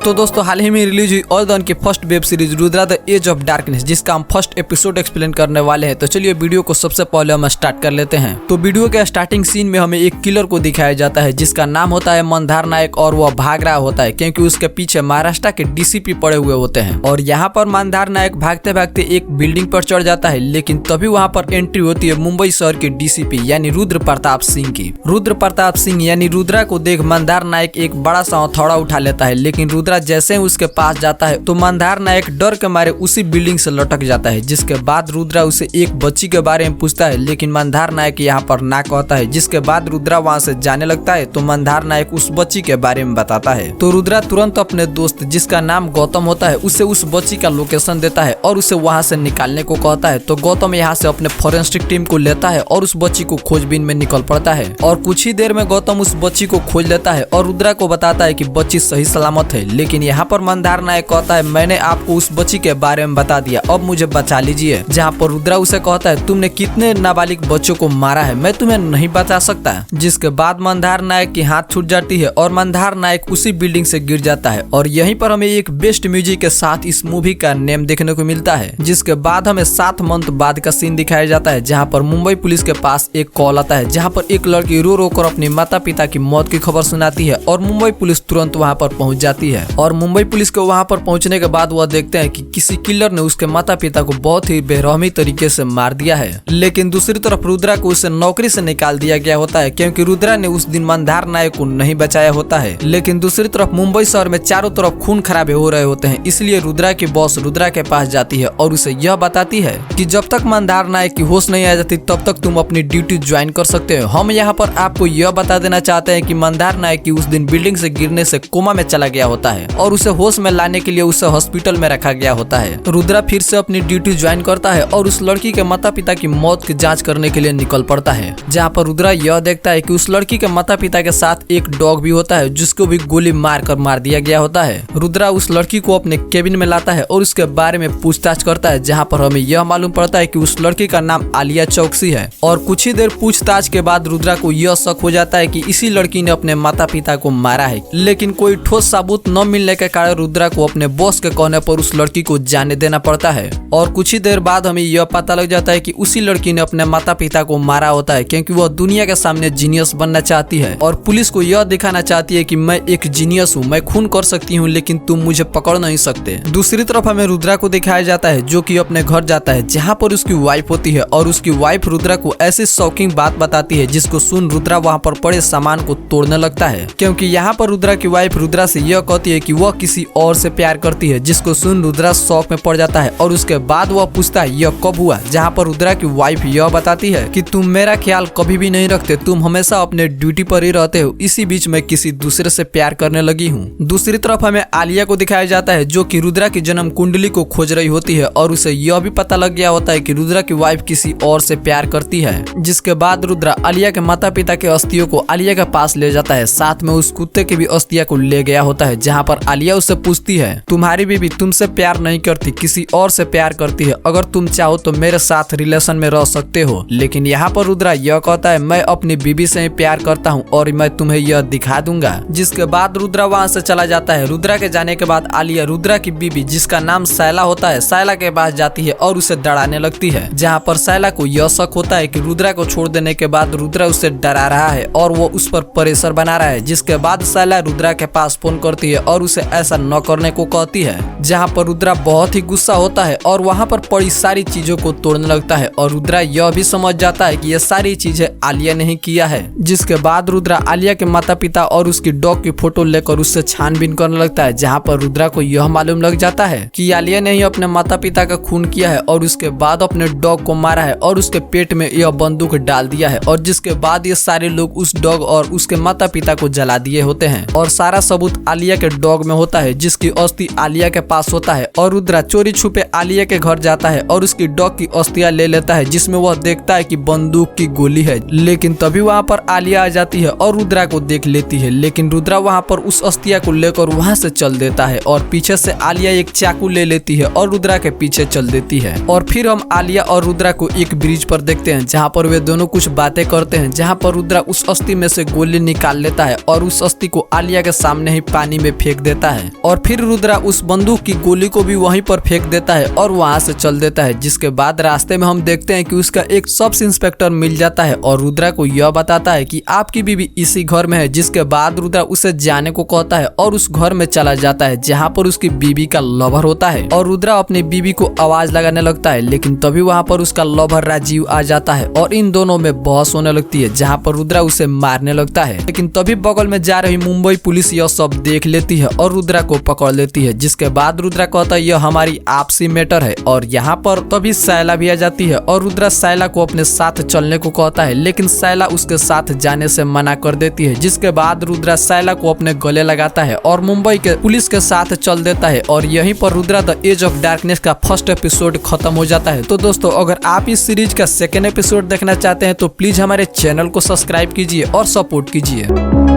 तो दोस्तों हाल ही में रिलीज हुई ऑल की first web series Rudra the edge of darkness, जिसका हम फर्स्ट एपिसोड एक्सप्लेन करने वाले हैं। तो चलिए वीडियो को सबसे पहले हम स्टार्ट कर लेते हैं। तो वीडियो के स्टार्टिंग सीन में हमें एक किलर को दिखाया जाता है जिसका नाम होता है मंदार नायक, और वह भाग रहा होता है क्योंकि उसके पीछे महाराष्ट्र के डीसीपी पड़े हुए होते हैं। और यहाँ पर मंदार नायक भागते भागते एक बिल्डिंग पर चढ़ जाता है, लेकिन तभी वहाँ पर एंट्री होती है मुंबई शहर के डीसीपी यानी रुद्र प्रताप सिंह की। रुद्र प्रताप सिंह यानी रुद्रा को देख मंदार नायक एक बड़ा सा हथौड़ा उठा लेता है, लेकिन रुद्रा जैसे ही उसके पास जाता है तो मंदार नायक डर के मारे उसी बिल्डिंग से लटक जाता है। जिसके बाद रुद्रा उसे एक बच्ची के बारे में पूछता है, लेकिन मंदार नायक यहाँ पर ना कहता है। जिसके बाद रुद्रा वहाँ से जाने लगता है तो मंदार नायक उस बच्ची के बारे में बताता है। तो रुद्रा तुरंत अपने दोस्त जिसका नाम गौतम होता है उसे उस बच्ची का लोकेशन देता है और उसे वहाँ से निकालने को कहता है। तो गौतम यहाँ से अपने फॉरेंसिक टीम को लेता है और उस बच्ची को खोजबीन में निकल पड़ता है। और कुछ ही देर में गौतम उस बच्ची को खोज लेता है और रुद्रा को बताता है कि बच्ची सही सलामत है। लेकिन यहाँ पर मंदार नायक कहता है, मैंने आपको उस बच्ची के बारे में बता दिया, अब मुझे बचा लीजिए। जहाँ पर रुद्रा उसे कहता है, तुमने कितने नाबालिग बच्चों को मारा है, मैं तुम्हें नहीं बचा सकता। जिसके बाद मंदार नायक की हाथ छूट जाती है और मंदार नायक उसी बिल्डिंग से गिर जाता है। और यहीं पर हमें एक बेस्ट म्यूजिक के साथ इस मूवी का नेम देखने को मिलता है। जिसके बाद हमें 7 मंथ बाद का सीन दिखाया जाता है, जहाँ पर मुंबई पुलिस के पास एक कॉल आता है, जहाँ पर एक लड़की रो रो कर अपने माता पिता की मौत की खबर सुनाती है। और मुंबई पुलिस तुरंत वहाँ पर पहुँच जाती है। और मुंबई पुलिस को वहाँ पर पहुँचने के बाद वह देखते हैं कि किसी किलर ने उसके माता पिता को बहुत ही बेरहमी तरीके से मार दिया है। लेकिन दूसरी तरफ रुद्रा को उसे नौकरी से निकाल दिया गया होता है, क्योंकि रुद्रा ने उस दिन मंदार नायक को नहीं बचाया होता है। लेकिन दूसरी तरफ मुंबई शहर में चारों तरफ खून खराबे हो रहे होते हैं, इसलिए रुद्रा की बॉस रुद्रा के पास जाती है और उसे यह बताती है कि जब तक मंदार नायक की होश नहीं आ जाती तब तक तुम अपनी ड्यूटी ज्वाइन कर सकते हो। हम यहाँ पर आपको यह बता देना चाहते हैं कि मंदार नायक की उस दिन बिल्डिंग से गिरने से कोमा में चला गया होता है और उसे होश में लाने के लिए उसे हॉस्पिटल में रखा गया होता है। रुद्रा फिर से अपनी ड्यूटी ज्वाइन करता है और उस लड़की के माता पिता की मौत की जांच करने के लिए निकल पड़ता है। जहाँ पर रुद्रा यह देखता है कि उस लड़की के माता पिता के साथ एक डॉग भी होता है जिसको भी गोली मार कर मार दिया गया होता है। रुद्रा उस लड़की को अपने केबिन में लाता है और उसके बारे में पूछताछ करता है, जहाँ पर हमें यह मालूम पड़ता है कि उस लड़की का नाम आलिया चौकसी है। और कुछ ही देर पूछताछ के बाद रुद्रा को यह शक हो जाता है कि इसी लड़की ने अपने माता पिता को मारा है। लेकिन कोई ठोस सबूत न मिलने के कारण रुद्रा को अपने बॉस के कहने पर उस लड़की को जाने देना पड़ता है। और कुछ ही देर बाद हमें यह पता लग जाता है कि उसी लड़की ने अपने माता पिता को मारा होता है, क्योंकि वह दुनिया के सामने जीनियस बनना चाहती है और पुलिस को यह दिखाना चाहती है कि मैं एक जीनियस हूँ, मैं खून कर सकती हूँ, लेकिन तुम मुझे पकड़ नहीं सकते। दूसरी तरफ हमें रुद्रा को दिखाया जाता है जो कि अपने घर जाता है, जहाँ पर उसकी वाइफ होती है। और उसकी वाइफ रुद्रा को ऐसी शॉकिंग बात बताती है जिसको सुन रुद्रा वहाँ पर पड़े सामान को तोड़ने लगता है, क्योंकि यहाँ पर रुद्रा की वाइफ रुद्रा से यह कहती है कि वह किसी और से प्यार करती है। जिसको सुन रुद्रा शौक में पड़ जाता है और उसके बाद वह पूछता है यह कब हुआ। जहाँ पर रुद्रा की वाइफ यह बताती है कि तुम मेरा ख्याल कभी भी नहीं रखते, तुम हमेशा अपने ड्यूटी पर ही रहते हो, इसी बीच में किसी दूसरे से प्यार करने लगी हूँ। दूसरी तरफ हमें आलिया को दिखाया जाता है जो कि रुद्रा की जन्म कुंडली को खोज रही होती है और उसे यह भी पता लग गया होता है कि रुद्रा की वाइफ किसी और से प्यार करती है। जिसके बाद रुद्रा आलिया के माता पिता के अस्थियों को आलिया के पास ले जाता है, साथ में उस कुत्ते की भी अस्थियां को ले गया होता है। जहाँ पर आलिया उससे पूछती है, तुम्हारी बीवी तुमसे प्यार नहीं करती, किसी और से प्यार करती है, अगर तुम चाहो तो मेरे साथ रिलेशन में रह सकते हो। लेकिन यहाँ पर रुद्रा यह कहता है, मैं अपनी बीवी से ही प्यार करता हूँ और मैं तुम्हें यह दिखा दूंगा। जिसके बाद रुद्रा वहाँ से चला जाता है। रुद्रा के जाने के बाद आलिया रुद्रा की बीवी जिसका नाम शैला होता है, शैला के पास जाती है और उसे डराने लगती है। जहाँ पर शैला को यह शक होता है कि रुद्रा को छोड़ देने के बाद रुद्रा उसे डरा रहा है और वो उस पर प्रेशर बना रहा है। जिसके बाद शैला रुद्रा के पास फोन करती है और उसे ऐसा न करने को कहती है। जहाँ पर रुद्रा बहुत ही गुस्सा होता है और वहाँ पर पड़ी सारी चीजों को तोड़ने लगता है। और रुद्रा यह भी समझ जाता है कि ये सारी चीजें आलिया ने ही किया है। जिसके बाद रुद्रा आलिया के माता पिता और उसकी डॉग की फोटो लेकर उससे छानबीन करने लगता है। जहाँ पर रुद्रा को यह मालूम लग जाता है कि आलिया ने ही अपने माता पिता का खून किया है और उसके बाद अपने डॉग को मारा है और उसके पेट में यह बंदूक डाल दिया है। और जिसके बाद ये सारे लोग उस डॉग और उसके माता पिता को जला दिए होते हैं और सारा सबूत आलिया के डॉग में होता है, जिसकी अस्थि आलिया के पास होता है। और रुद्रा चोरी छुपे आलिया के घर जाता है और उसकी डॉग की अस्थियां ले लेता है, जिसमें वह देखता है कि बंदूक की गोली है। लेकिन तभी वहाँ पर आलिया आ जाती है और रुद्रा को देख लेती है। लेकिन रुद्रा वहाँ पर उस अस्थियां को लेकर वहाँ से चल देता है और पीछे से आलिया एक चाकू ले लेती है और रुद्रा के पीछे चल देती है। और फिर हम आलिया और रुद्रा को एक ब्रिज पर देखते हैं जहाँ पर वे दोनों कुछ बातें करते हैं, जहाँ पर रुद्रा उस अस्थि में से गोली निकाल लेता है और उस अस्थि को आलिया के सामने ही पानी में फेंक देता है। और फिर रुद्रा उस बंदूक की गोली को भी वहीं पर फेंक देता है और वहां से चल देता है। जिसके बाद रास्ते में हम देखते हैं कि उसका एक सब इंस्पेक्टर मिल जाता है और रुद्रा को यह बताता है कि आपकी बीवी इसी घर में है। जिसके बाद रुद्रा उसे जाने को कहता है और उस घर में चला जाता है जहाँ पर उसकी बीवी का लवर होता है। और रुद्रा अपनी बीवी को आवाज लगाने लगता है, लेकिन तभी वहाँ पर उसका लवर राजीव आ जाता है और इन दोनों में बहस होने लगती है, जहाँ पर रुद्रा उसे मारने लगता है। लेकिन तभी बगल में जा रही मुंबई पुलिस यह सब देख लेती है और रुद्रा को पकड़ लेती है। जिसके बाद रुद्रा कहता है यह हमारी आपसी मैटर है। और यहाँ पर तभी सायला भी आ जाती है और रुद्रा सायला को अपने साथ चलने को कहता है, लेकिन सायला उसके साथ जाने से मना कर देती है। जिसके बाद रुद्रा सायला को अपने गले लगाता है और मुंबई के पुलिस के साथ चल देता है। और यहीं पर Rudra the edge of darkness का फर्स्ट एपिसोड खत्म हो जाता है। तो दोस्तों, अगर आप इस सीरीज का सेकेंड एपिसोड देखना चाहते हैं तो प्लीज हमारे चैनल को सब्सक्राइब कीजिए और सपोर्ट कीजिए।